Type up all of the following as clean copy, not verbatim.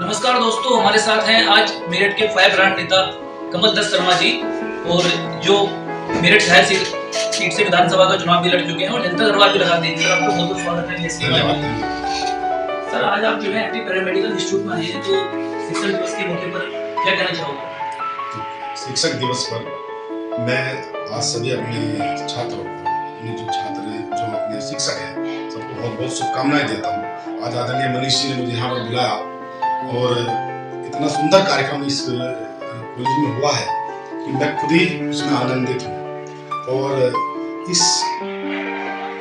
नमस्कार दोस्तों, हमारे साथ हैं आज मेरठ के फायर ब्रांड नेता कमल दत्त शर्मा जी, और जो मेरठ शहर सीट से विधानसभा का चुनाव भी लड़ चुके हैं और जनता दरबार भी लगा देंगे। सर, आपको बहुत बहुत स्वागत है। सर, आज आप जो है एंटी पैरामेडिकल इंस्टीट्यूट में हैं, तो शिक्षक दिवस के मौके पर क्या कहना चाहोगे? शिक्षक दिवस पर मैं आज सभी अपने छात्रों अपने जो छात्र हैं, जो अपने शिक्षक हैं, सबको बहुत बहुत शुभकामनाएं देता हूँ। आज आदरणीय मनीष जी ने मुझे यहाँ पर बुलाया और इतना सुंदर कार्यक्रम इस कॉलेज में हुआ है कि मैं खुद ही उसमें आनंदित हूँ। और इस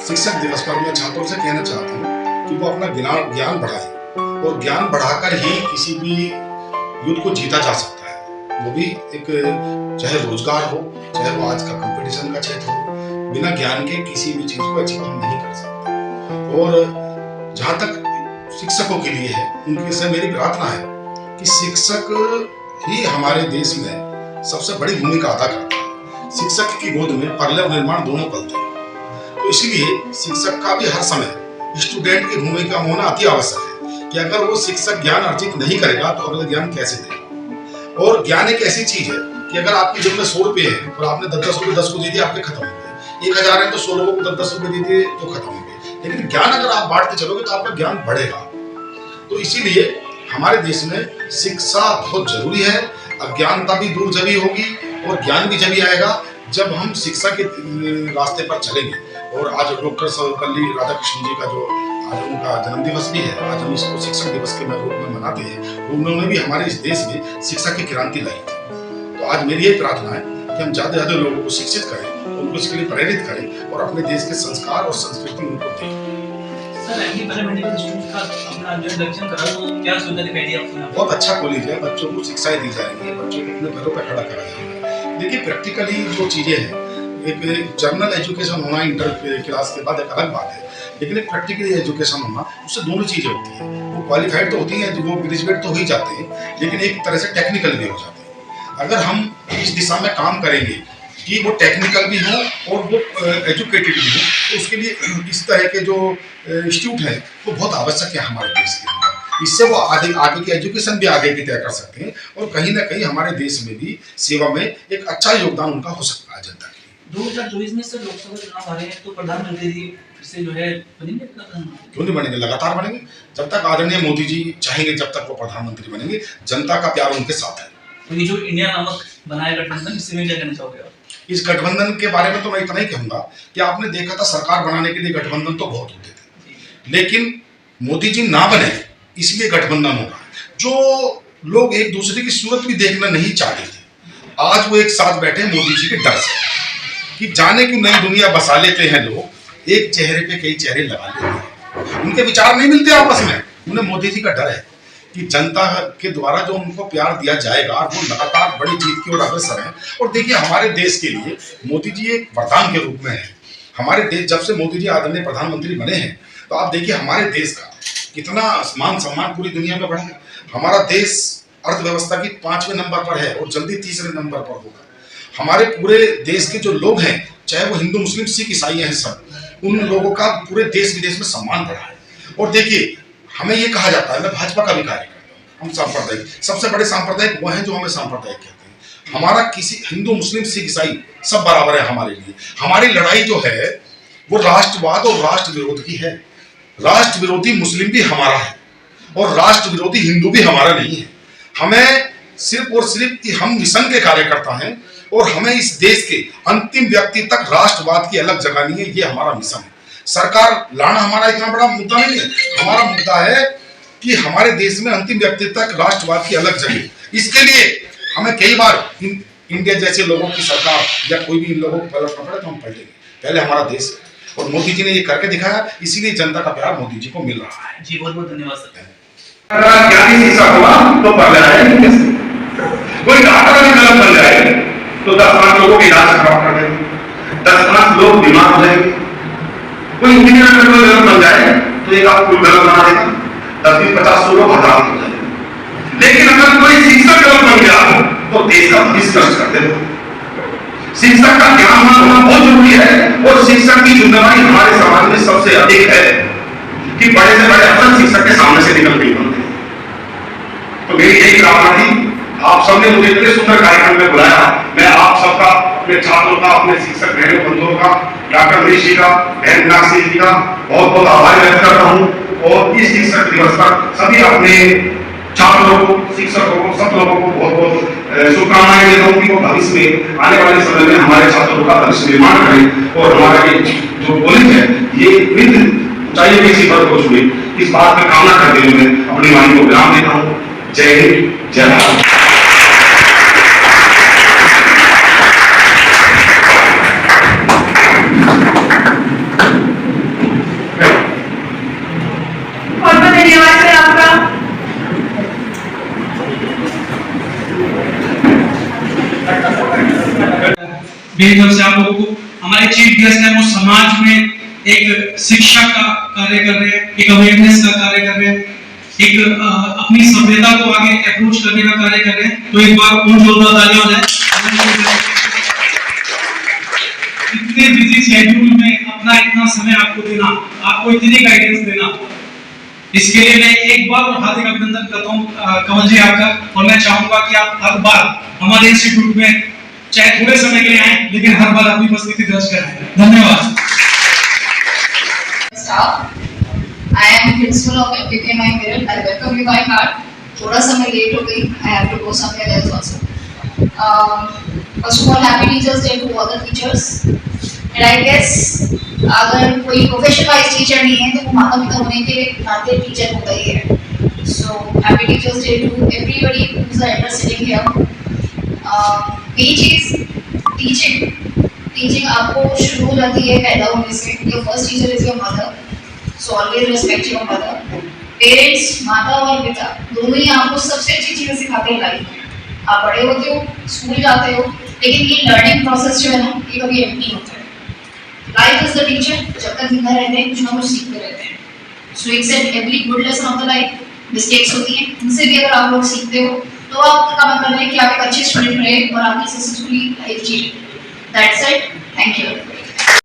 शिक्षक दिवस पर मैं छात्रों से कहना चाहता हूँ कि वो अपना ज्ञान बढ़ाए, और ज्ञान बढ़ाकर ही किसी भी युद्ध को जीता जा सकता है। वो भी एक चाहे रोजगार हो, चाहे वो आज का कंपटीशन का क्षेत्र हो, बिना ज्ञान के किसी भी चीज को अचीव हम नहीं कर सकते। और जहाँ तक शिक्षकों के लिए है, उनके से मेरी प्रार्थना है कि शिक्षक ही हमारे देश में सबसे बड़ी भूमिका अदा करता है। शिक्षक की गोद में परलय और निर्माण दोनों पलते हैं, तो इसलिए शिक्षक का भी हर समय स्टूडेंट की भूमिका होना अति आवश्यक है कि अगर वो शिक्षक ज्ञान अर्जित नहीं करेगा तो अगला ज्ञान कैसे देगा। और ज्ञान एक ऐसी चीज है कि अगर आपकी जेब में 100 रुपए है और आपने 10 रुपए 10 को दे दिए, आपके खत्म हो गए। 1000 है तो 100 लोगों को 10 रुपए दे दिए तो खत्म हो गए। लेकिन ज्ञान अगर आप बांटते चलोगे तो आपका ज्ञान बढ़ेगा। तो इसीलिए हमारे देश में शिक्षा बहुत जरूरी है। अज्ञानता भी दूर जभी होगी और ज्ञान भी जभी आएगा जब हम शिक्षा के रास्ते पर चलेंगे। और आज डॉक्टर सर्वपल्ली राधाकृष्णन जी का जो आज उनका जन्म दिवस भी है, आज हम इसको शिक्षक दिवस के रूप में मनाते हैं। उन्होंने भी हमारे इस देश में शिक्षा की क्रांति लाई थी। तो आज मेरी यही प्रार्थना है कि हम ज्यादा ज्यादा लोगों को शिक्षित करें, उनको इसके लिए प्रेरित करें और अपने देश के संस्कार और संस्कृति उनको दें। सर, एंटी पैरामेडिकल इंस्टीट्यूट का अपना जो इंट्रोडक्शन करा, तो क्या सुविधा दिखाई दी आपको? बहुत अच्छा कॉलेज है, बच्चों को शिक्षाएं दी जाएंगी, बच्चों को अपने पैरों पर खड़ा करा जाएगा। देखिए, प्रैक्टिकली जो चीजें हैं, एक जर्नल एजुकेशन होना इंटर क्लास के बाद एक अलग बात है, लेकिन एक प्रैक्टिकली एजुकेशन होना, उससे दोनों चीजें होती हैं। वो क्वालिफाइड तो होती हैं, वो ग्रेजुएट तो हो ही जाते हैं, लेकिन एक तरह से टेक्निकल भी हो जाते हैं। अगर हम इस दिशा में काम करेंगे कि वो टेक्निकल भी हो और वो एजुकेटेड भी हो, तो उसके लिए इस तरह के जो इंस्टीट्यूट है वो बहुत आवश्यक है हमारे देश के अंदर। इससे वो आगे की एजुकेशन भी आगे की तय कर सकते हैं और कहीं ना कहीं हमारे देश में भी सेवा में एक अच्छा योगदान उनका हो सकता है जनता के लिए। 2024 में सर लोकसभा चुनाव आ रहे हैं, तो प्रधानमंत्री जी फिर से जो है बनेंगे? क्यों नहीं बनेंगे, लगातार बनेंगे। जब तक आदरणीय मोदी जी चाहेंगे, जब तक वो प्रधानमंत्री बनेंगे, जनता का प्यार उनके साथ है। तो ये जो इंडिया नामक बनाया गठबंधन, इससे में क्या कहना चाहोगे आप? इस गठबंधन के बारे में तो मैं इतना ही कहूंगा कि आपने देखा था सरकार बनाने के लिए गठबंधन तो बहुत होते थे, लेकिन मोदी जी ना बने इसलिए गठबंधन हो रहा है। जो लोग एक दूसरे की सूरत भी देखना नहीं चाहते थे, आज वो एक साथ बैठे मोदी जी के डर से कि जाने की नई दुनिया बसा लेते हैं लोग, एक चेहरे पे कई चेहरे लगा लेते हैं। उनके विचार नहीं मिलते आपस में, उन्हें मोदी जी का डर है कि जनता के द्वारा जो उनको प्यार दिया जाएगा, वो लगातार बड़ी जीत की ओर अग्रसर है। और देखिए, हमारे देश के लिए मोदी जी एक वरदान के रूप में है। हमारे देश, जब से मोदी जी आदरणीय प्रधानमंत्री बने हैं, तो आप देखिए हमारे देश का कितना मान सम्मान पूरी दुनिया में बढ़ा है। हमारा देश अर्थव्यवस्था की 5वें नंबर पर है और जल्दी 3रे नंबर पर होगा। हमारे पूरे देश के जो लोग हैं, चाहे वो हिंदू मुस्लिम सिख ईसाई हैं, सब उन लोगों का पूरे देश विदेश में सम्मान बढ़ा है। और देखिए, हमें ये कहा जाता है, मैं भाजपा का भी कार्य करता हूँ, हम सांप्रदायिक, सबसे बड़े सांप्रदायिक वो हैं जो हमें सांप्रदायिक कहते हैं। हमारा किसी हिंदू मुस्लिम सिख ईसाई सब बराबर है हमारे लिए। हमारी लड़ाई जो है वो राष्ट्रवाद और राष्ट्र विरोध की है। राष्ट्र विरोधी मुस्लिम भी हमारा है और राष्ट्र विरोधी हिंदू भी हमारा नहीं है। हमें सिर्फ और सिर्फ कि हम मिशन के कार्यकर्ता हैं और हमें इस देश के अंतिम व्यक्ति तक राष्ट्रवाद की अलग जगानी है, ये हमारा मिशन है। सरकार लाना हमारा इतना बड़ा मुद्दा नहीं है। हमारा मुद्दा है कि हमारे देश में अंतिम व्यक्ति तक राष्ट्रवाद की अलग जगह। इसके लिए हमें कई बार इंडिया जैसे लोगों की सरकार या कोई भी इन लोगों को पलटना पड़े तो हम पलटेंगे। पहले हमारा देश है और मोदी जी ने ये करके दिखाया, इसीलिए जनता का प्यार मोदी जी को मिल रहा है। जी, बहुत बहुत धन्यवाद सर। तो कोई डॉक्टर भी गलत बन जाए तो 10-5 लोगों के इलाज खराब कर देंगे, 10-5 लोग बीमार हो जाएंगे। कोई इंजीनियर गलत बन जाए तो एक आप कोई गलत बना देगा, 10-50 लोग हड़ताल हो जाएंगे। लेकिन अगर कोई शिक्षक गलत बन गया तो देश का भविष्य नष्ट कर देगा। शिक्षक का ज्ञान होना बहुत जरूरी है और शिक्षक की जिम्मेदारी हमारे समाज में सबसे अधिक है कि बड़े से बड़े अफसर शिक्षक के सामने से निकल नहीं पाते। तो मेरी यही कामना थी, आप सबने मुझे इतने सुंदर कार्यक्रम में बुलाया, मैं आप सबका, अपने छात्रों का, अपने शिक्षक बहनों बंधुओं का, डॉक्टर मनीष जी का, बहन मीनाक्षी जी का बहुत बहुत आभार व्यक्त करता हूँ। और इस शिक्षक दिवस पर सभी अपने छात्रों को, शिक्षकों को, सब लोगों को बहुत बहुत शुभकामनाएं देता हूँ कि वो भविष्य में, आने वाले समय में हमारे छात्रों का भविष्य निर्माण करें और हमारा ये जो कॉलेज है ये विभिन्न ऊंचाइयों की शिखर को छुए, इस बात पर कामना करते हुए मैं अपनी वाणी को विराम देता हूँ। जय हिंद, जय भारत। बहुत बहुत धन्यवाद सर आपका। मेरी तरफ से आप लोगों को, हमारे चीफ गेस्ट हैं वो समाज में एक शिक्षा का कार्य कर रहे हैं, एक अवेयरनेस का कार्य कर रहे हैं, एक अपनी सभ्यता को आगे अप्रोच करने का कार्य कर रहे हैं। तो एक बार उन जोरदार तालियां हो जाए। इतने बिजी शेड्यूल में अपना इतना समय आपको देना, आपको इतनी गाइडेंस देना, इसके लिए मैं एक बार और हार्दिक अभिनंदन करता हूँ कमल जी आपका। और मैं चाहूंगा कि आप हर बार हमारे इंस्टीट्यूट में चाहे थोड़े समय के लिए आए, लेकिन हर बार अपनी उपस्थिति दर्ज कराएं। धन्यवाद। I am principal of FPKMI Meerut. I welcome you by heart. थोड़ा सा मैं लेट हो गई. I have to go somewhere else also. First of all, happy Teachers Day to all the teachers. And I guess अगर कोई profession wise teacher नहीं है तो वो माता पिता होने के नाते टीचर होता ही है. So happy Teachers Day to everybody who is ever sitting here. मेरी चीज टीचिंग आपको शुरू हो जाती है पैदा होने से. Your first teacher is your mother. So always respect your mother. Parents, माता और पिता दोनों ही आपको सबसे अच्छी चीजें सिखाते हैं लाइफ में. आप बड़े होते हो, स्कूल जाते हो, लेकिन ये लर्निंग प्रोसेस जो है ना, ये कभी एंड नहीं होता है. Life is the teacher. जब तक जिंदा रहते हैं कुछ ना कुछ सीखते रहते हैं. So accept every good lesson of the life. Mistakes होती हैं, उनसे भी अगर आप लोग सीखते हो तो आपका मतलब है कि आप एक अच्छे स्टूडेंट रहे और आपकी सक्सेसफुली लाइफ जी. That's it. Thank you.